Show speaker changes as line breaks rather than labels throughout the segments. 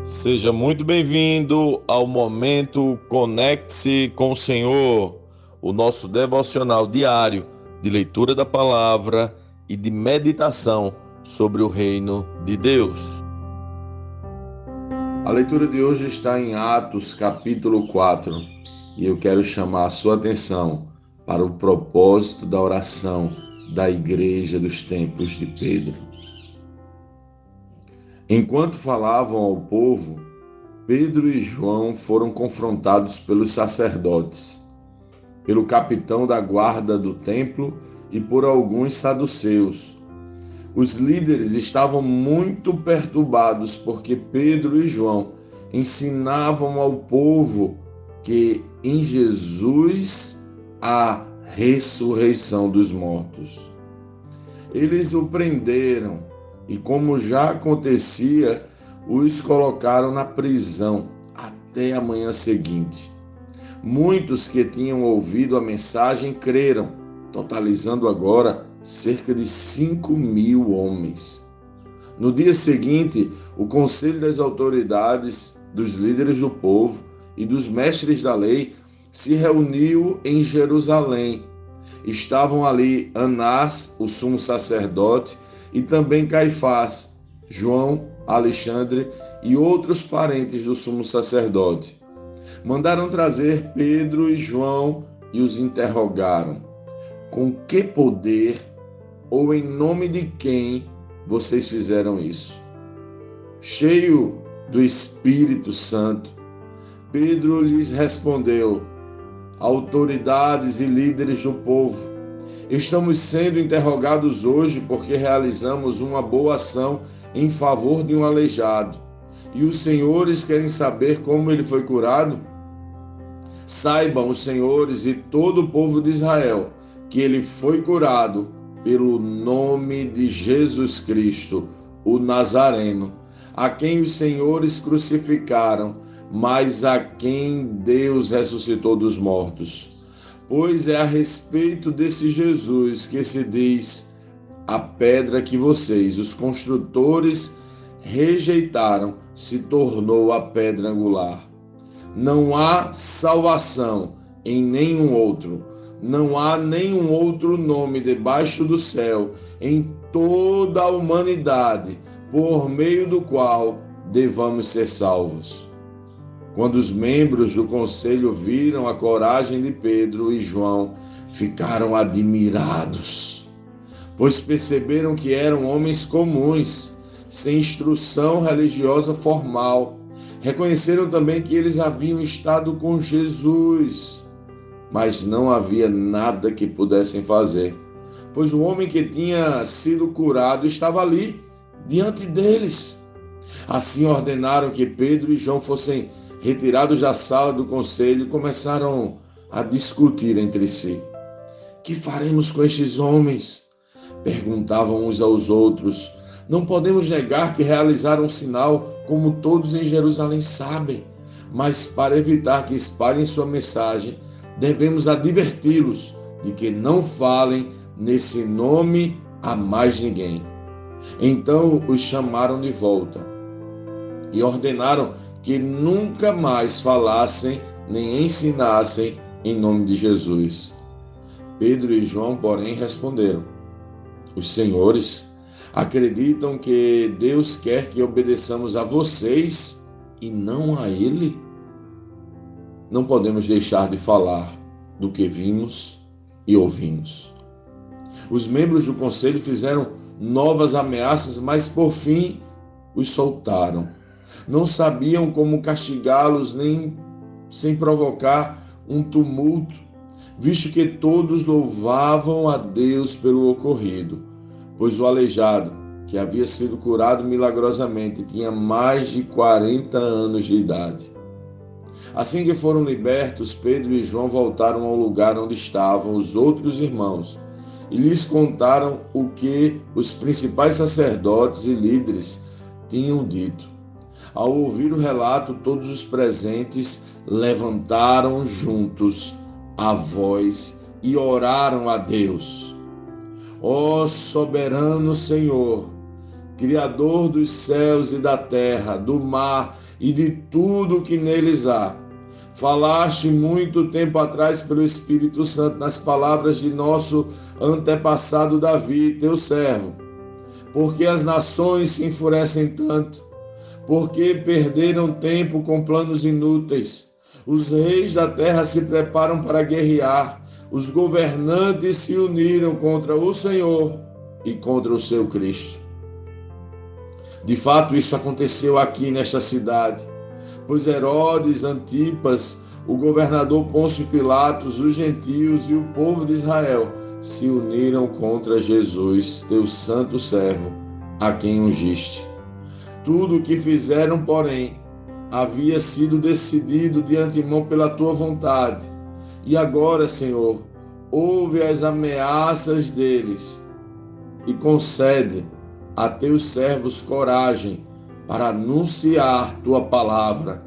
Seja muito bem-vindo ao Momento Conecte-se com o Senhor, o nosso devocional diário de leitura da palavra e de meditação sobre o reino de Deus. A leitura de hoje está em Atos, capítulo 4, e eu quero chamar a sua atenção para o propósito da oração da Igreja dos Tempos de Pedro. Enquanto falavam ao povo, Pedro e João foram confrontados pelos sacerdotes, pelo capitão da guarda do templo e por alguns saduceus. Os líderes estavam muito perturbados porque Pedro e João ensinavam ao povo que em Jesus há ressurreição dos mortos. Eles o prenderam e, como já acontecia, os colocaram na prisão até a manhã seguinte. Muitos que tinham ouvido a mensagem creram, totalizando agora cerca de 5.000 homens. No dia seguinte, o conselho das autoridades, dos líderes do povo e dos mestres da lei se reuniu em Jerusalém. Estavam ali Anás, o sumo sacerdote, e também Caifás, João, Alexandre e outros parentes do sumo sacerdote. Mandaram trazer Pedro e João e os interrogaram: com que poder ou em nome de quem vocês fizeram isso? Cheio do Espírito Santo, Pedro lhes respondeu: autoridades e líderes do povo, estamos sendo interrogados hoje porque realizamos uma boa ação em favor de um aleijado. E os senhores querem saber como ele foi curado? Saibam os senhores e todo o povo de Israel que ele foi curado pelo nome de Jesus Cristo, o Nazareno, a quem os senhores crucificaram, mas a quem Deus ressuscitou dos mortos. Pois é a respeito desse Jesus que se diz: a pedra que vocês, os construtores, rejeitaram, se tornou a pedra angular. Não há salvação em nenhum outro. Não há nenhum outro nome debaixo do céu, em toda a humanidade, por meio do qual devamos ser salvos. Quando os membros do conselho viram a coragem de Pedro e João, ficaram admirados, pois perceberam que eram homens comuns, sem instrução religiosa formal. Reconheceram também que eles haviam estado com Jesus, mas não havia nada que pudessem fazer, pois o homem que tinha sido curado estava ali, diante deles. Assim ordenaram que Pedro e João fossem retirados da sala do conselho e começaram a discutir entre si. Que faremos com estes homens? Perguntavam uns aos outros. Não podemos negar que realizaram um sinal, como todos em Jerusalém sabem, mas para evitar que espalhem sua mensagem, devemos adverti-los de que não falem nesse nome a mais ninguém. Então os chamaram de volta e ordenaram que nunca mais falassem nem ensinassem em nome de Jesus. Pedro e João, porém, responderam: os senhores acreditam que Deus quer que obedeçamos a vocês e não a Ele? Não podemos deixar de falar do que vimos e ouvimos. Os membros do conselho fizeram novas ameaças, mas por fim os soltaram. Não sabiam como castigá-los nem sem provocar um tumulto, visto que todos louvavam a Deus pelo ocorrido, pois o aleijado, que havia sido curado milagrosamente, tinha mais de 40 anos de idade. Assim que foram libertos, Pedro e João voltaram ao lugar onde estavam os outros irmãos e lhes contaram o que os principais sacerdotes e líderes tinham dito. Ao ouvir o relato, todos os presentes levantaram juntos a voz e oraram a Deus. Ó soberano Senhor, Criador dos céus e da terra, do mar e de tudo o que neles há. Falaste muito tempo atrás pelo Espírito Santo nas palavras de nosso antepassado Davi, teu servo. Porque as nações se enfurecem tanto? Porque perderam tempo com planos inúteis? Os reis da terra se preparam para guerrear. Os governantes se uniram contra o Senhor e contra o seu Cristo. De fato, isso aconteceu aqui nesta cidade, pois Herodes Antipas, o governador Pôncio Pilatos, os gentios e o povo de Israel se uniram contra Jesus, teu santo servo, a quem ungiste. Tudo o que fizeram, porém, havia sido decidido de antemão pela tua vontade. E agora, Senhor, ouve as ameaças deles e concede a teus servos coragem para anunciar tua palavra.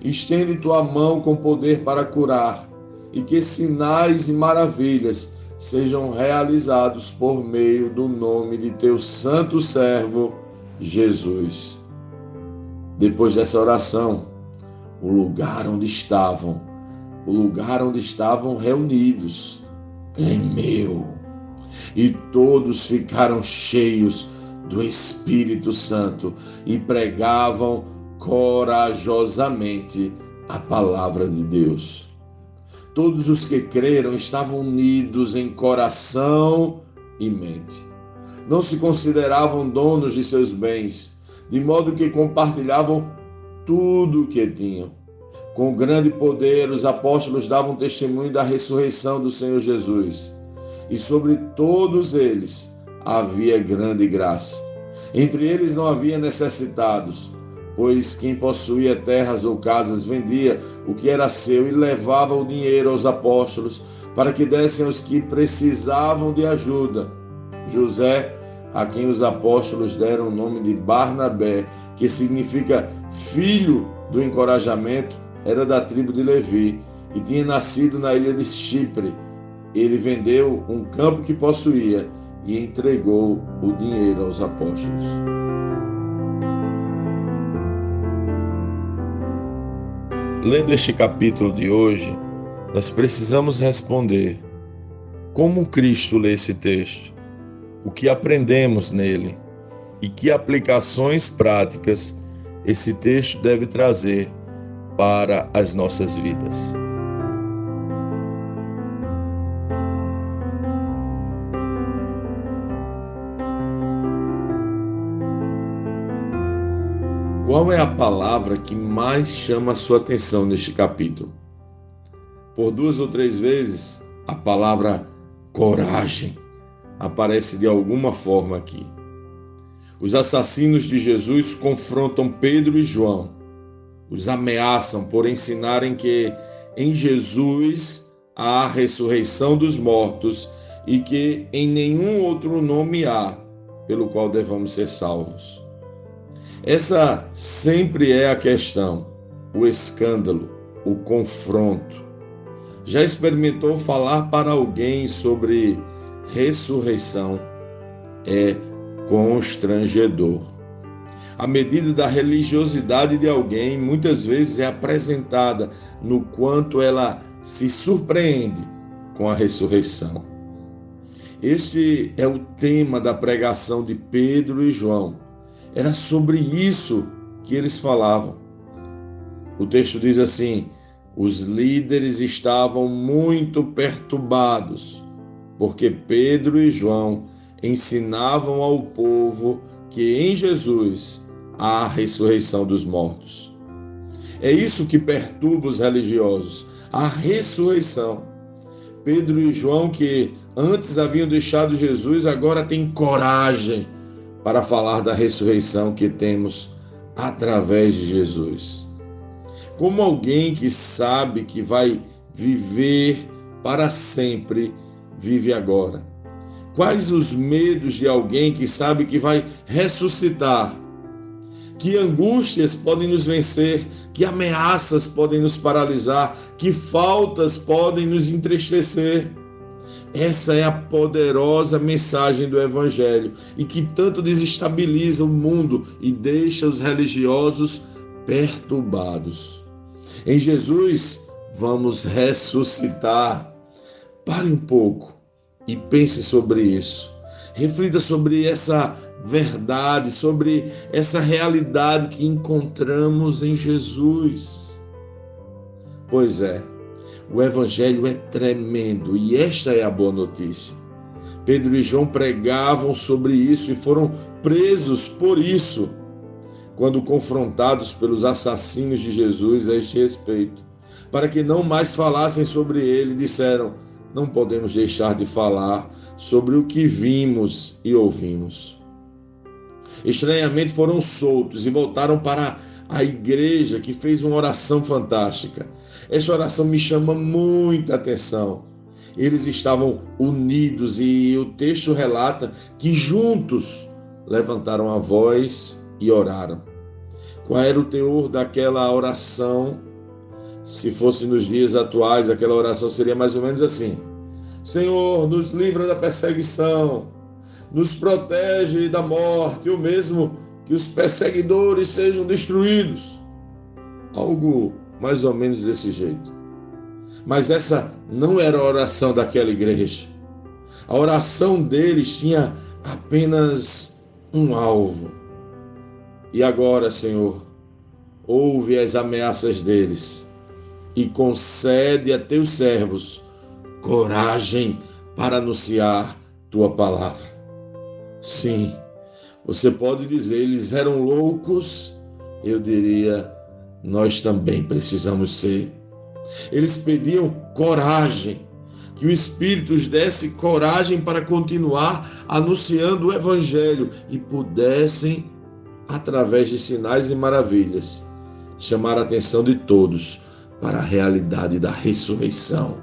Estende tua mão com poder para curar, e que sinais e maravilhas sejam realizados por meio do nome de teu santo servo, Jesus. Depois dessa oração, o lugar onde estavam reunidos, tremeu, e todos ficaram cheios do Espírito Santo e pregavam corajosamente a palavra de Deus. Todos os que creram estavam unidos em coração e mente. Não se consideravam donos de seus bens, de modo que compartilhavam tudo o que tinham. Com grande poder, os apóstolos davam testemunho da ressurreição do Senhor Jesus. E sobre todos eles havia grande graça. Entre eles não havia necessitados, pois quem possuía terras ou casas vendia o que era seu e levava o dinheiro aos apóstolos para que dessem aos que precisavam de ajuda. José, a quem os apóstolos deram o nome de Barnabé, que significa filho do encorajamento, era da tribo de Levi e tinha nascido na ilha de Chipre. Ele vendeu um campo que possuía e entregou o dinheiro aos apóstolos. Lendo este capítulo de hoje, nós precisamos responder: como Cristo lê esse texto? O que aprendemos nele? E que aplicações práticas esse texto deve trazer para as nossas vidas? Qual é a palavra que mais chama a sua atenção neste capítulo? Por 2 ou 3 vezes, a palavra coragem aparece de alguma forma aqui. Os assassinos de Jesus confrontam Pedro e João. Os ameaçam por ensinarem que em Jesus há a ressurreição dos mortos e que em nenhum outro nome há pelo qual devamos ser salvos. Essa sempre é a questão, o escândalo, o confronto. Já experimentou falar para alguém sobre ressurreição? É constrangedor. A medida da religiosidade de alguém muitas vezes é apresentada no quanto ela se surpreende com a ressurreição. Este é o tema da pregação de Pedro e João. Era sobre isso que eles falavam. O texto diz assim: os líderes estavam muito perturbados, porque Pedro e João ensinavam ao povo que em Jesus há a ressurreição dos mortos. É isso que perturba os religiosos, a ressurreição. Pedro e João, que antes haviam deixado Jesus, agora têm coragem para falar da ressurreição que temos através de Jesus. Como alguém que sabe que vai viver para sempre, vive agora. Quais os medos de alguém que sabe que vai ressuscitar? Que angústias podem nos vencer? Que ameaças podem nos paralisar? Que faltas podem nos entristecer? Essa é a poderosa mensagem do Evangelho e que tanto desestabiliza o mundo e deixa os religiosos perturbados. Em Jesus vamos ressuscitar. Pare um pouco e pense sobre isso. Reflita sobre essa verdade, sobre essa realidade que encontramos em Jesus. Pois é, o Evangelho é tremendo e esta é a boa notícia. Pedro e João pregavam sobre isso e foram presos por isso, quando confrontados pelos assassinos de Jesus a este respeito. Para que não mais falassem sobre ele, disseram: não podemos deixar de falar sobre o que vimos e ouvimos. Estranhamente foram soltos e voltaram para a igreja, que fez uma oração fantástica. Esta oração me chama muita atenção. Eles estavam unidos e o texto relata que juntos levantaram a voz e oraram. Qual era o teor daquela oração? Se fosse nos dias atuais, aquela oração seria mais ou menos assim: Senhor, nos livra da perseguição, nos protege da morte, ou mesmo que os perseguidores sejam destruídos. Algo mais ou menos desse jeito. Mas essa não era a oração daquela igreja. A oração deles tinha apenas um alvo. E agora, Senhor, ouve as ameaças deles e concede a teus servos coragem para anunciar tua palavra. Sim, você pode dizer, eles eram loucos. Eu diria, nós também precisamos ser. Eles pediam coragem, que o Espírito os desse coragem para continuar anunciando o Evangelho e pudessem, através de sinais e maravilhas, chamar a atenção de todos para a realidade da ressurreição,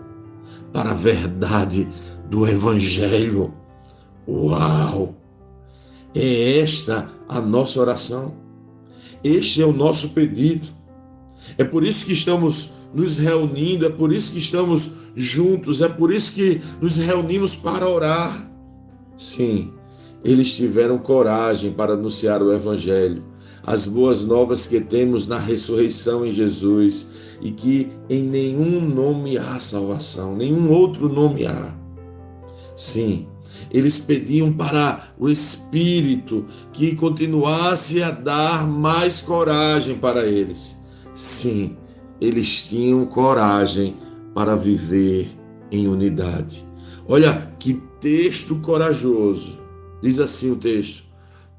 para a verdade do Evangelho. Uau! É esta a nossa oração. Este é o nosso pedido. É por isso que estamos nos reunindo, é por isso que estamos juntos, é por isso que nos reunimos para orar. Sim, eles tiveram coragem para anunciar o Evangelho, as boas novas que temos na ressurreição em Jesus, e que em nenhum nome há salvação, nenhum outro nome há. Sim, eles pediam para o Espírito que continuasse a dar mais coragem para eles. Sim, eles tinham coragem para viver em unidade. Olha que texto corajoso. Diz assim o texto: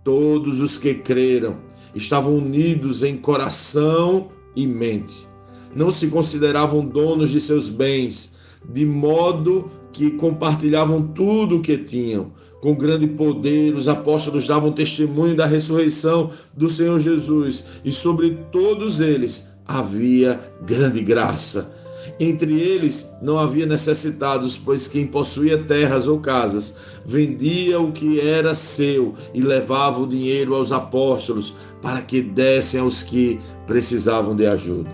todos os que creram estavam unidos em coração e mente. Não se consideravam donos de seus bens, de modo que compartilhavam tudo o que tinham. Com grande poder, os apóstolos davam testemunho da ressurreição do Senhor Jesus, e sobre todos eles havia grande graça. Entre eles não havia necessitados, pois quem possuía terras ou casas vendia o que era seu e levava o dinheiro aos apóstolos para que dessem aos que precisavam de ajuda.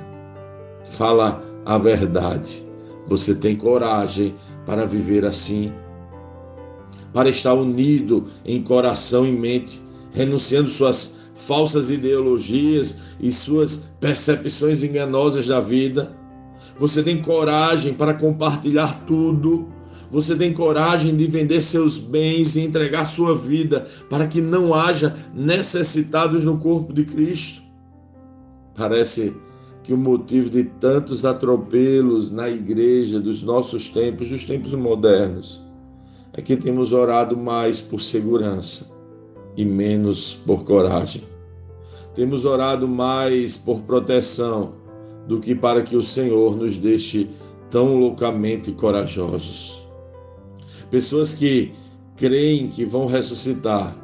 Fala a verdade. Você tem coragem para viver assim? Para estar unido em coração e mente, renunciando suas falsas ideologias e suas percepções enganosas da vida? Você tem coragem para compartilhar tudo? Você tem coragem de vender seus bens e entregar sua vida para que não haja necessitados no corpo de Cristo? Parece que o motivo de tantos atropelos na igreja dos nossos tempos, dos tempos modernos, é que temos orado mais por segurança e menos por coragem. Temos orado mais por proteção do que para que o Senhor nos deixe tão loucamente corajosos. Pessoas que creem que vão ressuscitar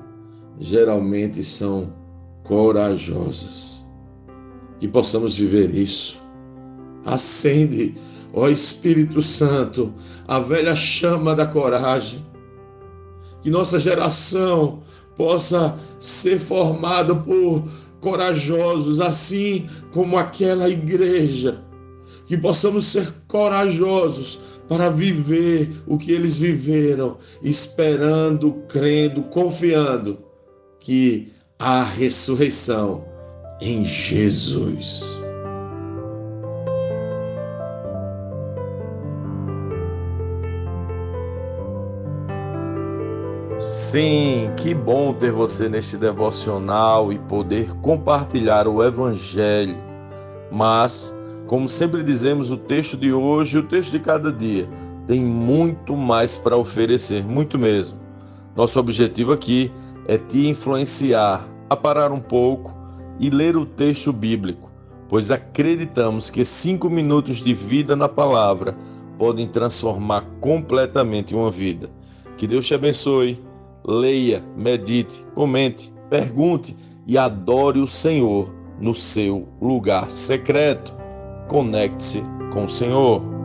geralmente são corajosas. Que possamos viver isso. Acende, ó Espírito Santo, a velha chama da coragem. Que nossa geração possa ser formada por corajosos, assim como aquela igreja. Que possamos ser corajosos para viver o que eles viveram, esperando, crendo, confiando que a ressurreição em Jesus. Sim, que bom ter você neste devocional e poder compartilhar o Evangelho. Mas, como sempre dizemos, o texto de hoje, o texto de cada dia, tem muito mais para oferecer, muito mesmo. Nosso objetivo aqui é te influenciar a parar um pouco e ler o texto bíblico, pois acreditamos que 5 minutos de vida na palavra podem transformar completamente uma vida. Que Deus te abençoe. Leia, medite, comente, pergunte e adore o Senhor no seu lugar secreto. Conecte-se com o Senhor.